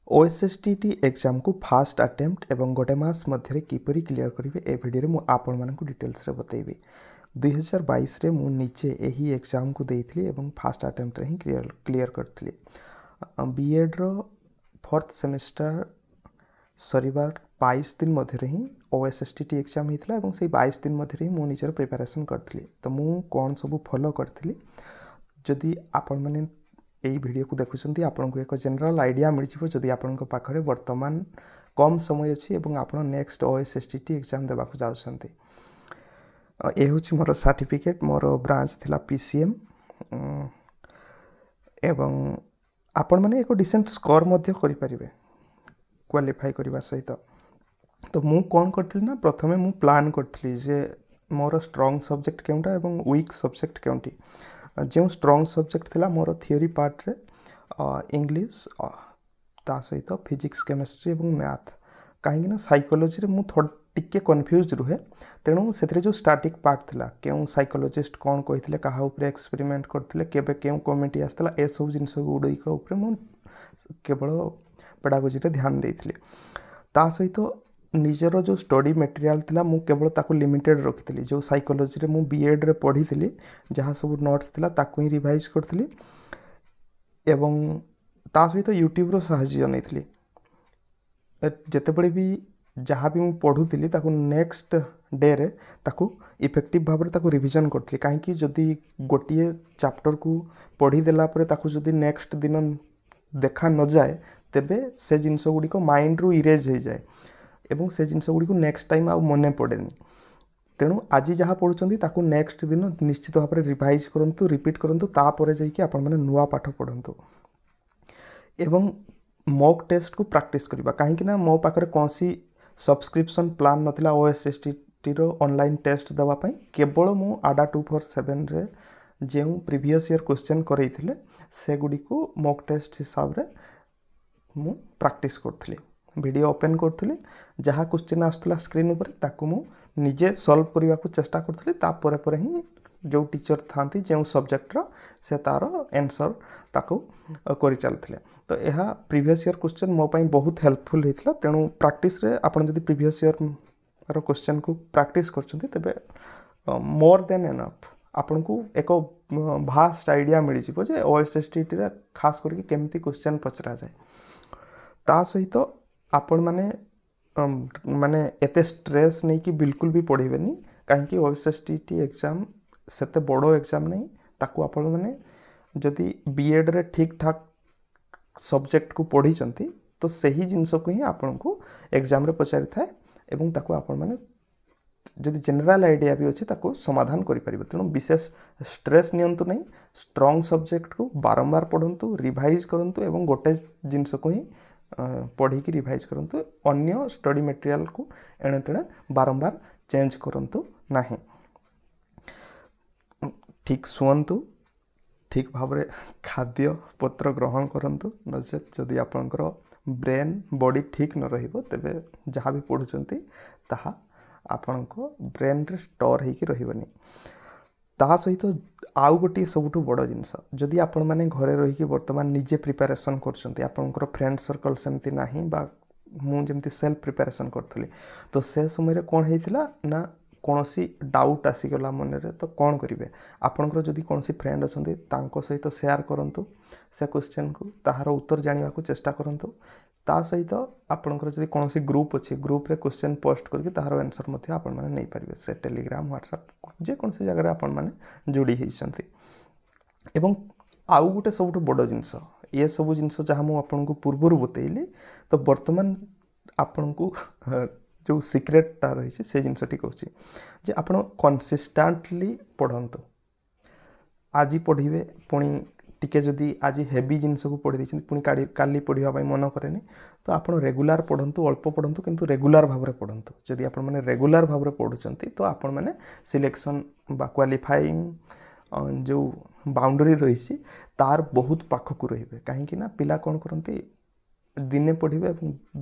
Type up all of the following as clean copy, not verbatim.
OSSTT exam को fast attempt एवं गोटे मास मध्य किपरि क्लियर करेंगे ए वीडियो में आपण मानक डिटेल्स रे बतेबी। 2022 रे मु निजे यही एग्जाम को देइथली एवं फास्ट अटेम्प्ट रे ही क्लियर करथली। बीएड रो 4th सेमेस्टर सरीबार 22 दिन मध्य ही OSSTT एग्जाम होता है से 22 दिन मध्य ही मु निजर प्रिपरेशन करथली। तो मु कौन सब फॉलो करथली जदि आपण माने यही वीडियो को देखुंत आपन को एक जनरल आइडिया मिल जाए जदि आपण पाखे वर्तमान कम समय अच्छी आप नेक्स्ट OSSTT एग्जाम देवा जाऊँच। ये हूँ मोर सर्टिफिकेट मोर ब्रांच थिला PCM एवं आपण मैंने एक डिसेंट स्कोर करें क्वालिफाई करने सहित। तो मु कौन करी ना प्रथमे मु प्लान करी जे मोर स्ट्रॉन्ग सब्जेक्ट केउटा एवं वीक सब्जेक्ट केउटी। जो स्ट्रॉन्ग सब्जेक्ट थिला मोर थियोरी पार्ट रे इंग्लिश ता सहित फिजिक्स केमिस्ट्री एवं मैथ कहीं ना साइकोलॉजी रे मु टिके कन्फ्यूज रुहे। तेणु से जो स्टार्टिक पार्ट थिला क्यों साइकोलॉजिस्ट कौन कही क्या उपरे एक्सपेरिमेंट करते केबे क्यों कमिटी आसला ए सब जिन गुड़िक मु केवल पेडागोजी रे ध्यान देइथिले। ता सहित निजर जो स्टडी मटेरियल थिला मु केवल ताकू लिमिटेड रखिथिली। जो साइकोलॉजी रे मु बीएड रे पढ़ी जहाँ सब नोट्स थिला ताकू ही रिवाइज करथिली एवं ता सहित यूट्यूब रो सहायता नैथिली। जेतेबेले भी जहाँ भी मु पढ़ुथिली ताकू नेक्स्ट डे रे ताकू इफेक्टिव भाव रे ताकू रिवीजन करथिली। काहे कि जदी गोटिए चैप्टर को पढ़ी देला परे ताकू जदी नेक्स्ट दिन देखा न जाए तेबे से जिनस गुडी को माइंड रु इरेज हो जाए एवं से जिनस गुडी को नेक्स्ट टाइम आ मने पड़ेनी। तेणु आज जहाँ पढ़ुचंदी ताकू नेक्स्ट दिन निश्चित भाव में रिवाइज करंतु रिपीट करंतु तापर जाइए आपण माने नुआ पाठ पढ़ंतु एवं मॉक टेस्ट को प्रैक्टिस करबा। काहे कि ना मो पाखरे कोनसी सब्सक्रिप्शन प्लान नथिला OSSTT रो ऑनलाइन टेस्ट देवा पई केवल मु ADA 247 रे जेउ प्रीवियस ईयर क्वेश्चन करैथिले से गुडी को मॉक टेस्ट हिसाब रे मु प्रैक्टिस करथली। वीडियो ओपन करथली जहाँ क्वेश्चन आसला स्क्रीन ऊपर ताकू मु निजे सॉल्व करने को चेष्टा करथली। तापर पर ही जो टीचर थांती जो सब्जेक्ट रो से तार आंसर ताकू करि चलथिले। तो यह प्रीवियस ईयर क्वेश्चन मो पई बहुत हेल्पफुल हेतला। तेणु प्रैक्टिस रे आपण जदी प्रीवियस ईयर रो क्वेश्चन को प्रैक्टिस करछंती तबे मोर देन एनफ आपन को एक भास्ट आइडिया मिल जिवो जे OSSTT रे खास करके केमती क्वेश्चन पचरा जाए। ता सहित आपण माने माने एते स्ट्रेस नहीं कि बिल्कुल भी पढ़ेबेनी। कहीं OSSTT एग्जाम सेते बड़ो एग्जाम नहीं ताकू आपण माने जदी बीएड रे ठीक ठाक सब्जेक्ट को पढ़ी चंती तो सही जिनस को ही आपण को एग्जाम रे पचारि थाए एवं ताकू आपण माने जदी जनरल आइडिया भी अच्छे ताकू समाधान करि परिबे। तेणु विशेष स्ट्रेस नियंतु नहीं स्ट्रॉन्ग सब्जेक्ट को बारंबार पढ़ंतु रिवाइज करंतु एवं गोटे जिनस को ही पढ़ी की रिवाइज करंतु अन्य स्टडी मटेरियल को एणे तेणे बारंबार चेंज करंतु नाही। ठीक सुअंतु ठीक भाव रे खाद्य पत्र ग्रहण करंतु नचेत जदि आपनकर ब्रेन बॉडी ठीक न रहिबो तेबे जहाँ भी पढ़ुचंती ताहा आपनको ब्रेन रे स्टोर हेकी रहिबनी। ता सहित आउ गोटे सबुठु बड़ जिनस जदि आपण माने घरे रही वर्तमान निजे प्रिपरेशन करछंती आपनकर फ्रेंड सर्कल सेमती नाही बा मु जेमती सेल्फ प्रिपरेशन करथली तो से समय कौन होता ना कौनसी डाउट आसीगला मन रे तो कौन करेंगे आपनकर जदि कौनसी फ्रेंड अच्छे तांको सहित शेयर करंतु से क्वेश्चन को ताहार उत्तर जानिबा को चेष्टा करंतु। ता सहित आपनकर जदि कौनसी ग्रुप अच्छे ग्रुप रे क्वेश्चन पोस्ट करके ताहार आंसर मध्य आपण माने नहीं पारिबे। से टेलीग्राम व्हाट्सएप जे कौनसी जगह आपण माने जोड़ी होइछंती। एवं आउ गोटे सबुठ बड़ जिनस ये सब जिनस जहाँ मु आपन को पूर्व बतैली तो वर्तमान आपन को जो सिक्रेटा रही से जिनसटी कहूँ जे आपण कंसिस्टेंटली पढ़ंतु। आज पढ़े पुणी टिके जदि आज हेवी जिनस को पढ़ी देछन पुणी काली पढ़िया मन करेनि तो आपण रेगुलर पढ़ंतु अल्प पढ़ंतु किंतु रेगुलर भाव में पढ़ंतु। जदि आपण माने रेगुलर भाव में पढ़ुचंती तो आपण माने सिलेक्शन बा क्वालिफाइंग जो बाउंड्री रही तार बहुत पाखक रहिबे। काहे ना पिला कौन करती दिने पढ़े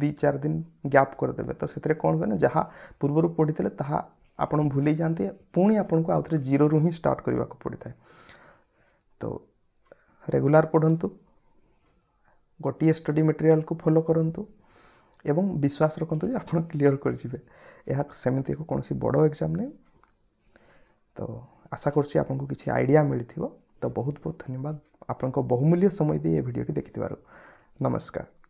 2-4 दिन गैप करदे तो से कौन हुए जहाँ पूर्वर पढ़ी थे ताहा आपण भूली जाते पुणी आपन को आउ थे जीरो रु ही स्टार्ट करने को पड़ता है। तो रेगुलर पढ़ंतु गोटे स्टडी मटेरियल को फॉलो करंतु एवं विश्वास रखंतु जे आपण क्लियर कर जिवे। यह सेमिति को कोनसी बड़ो एग्जाम नहीं। तो आशा करछि आपनको किसी आइडिया मिलिथिबो। तो बहुत बहुत धन्यवाद आपनको बहुमूल्य समय दे ये वीडियो देखिथिबारु। नमस्कार।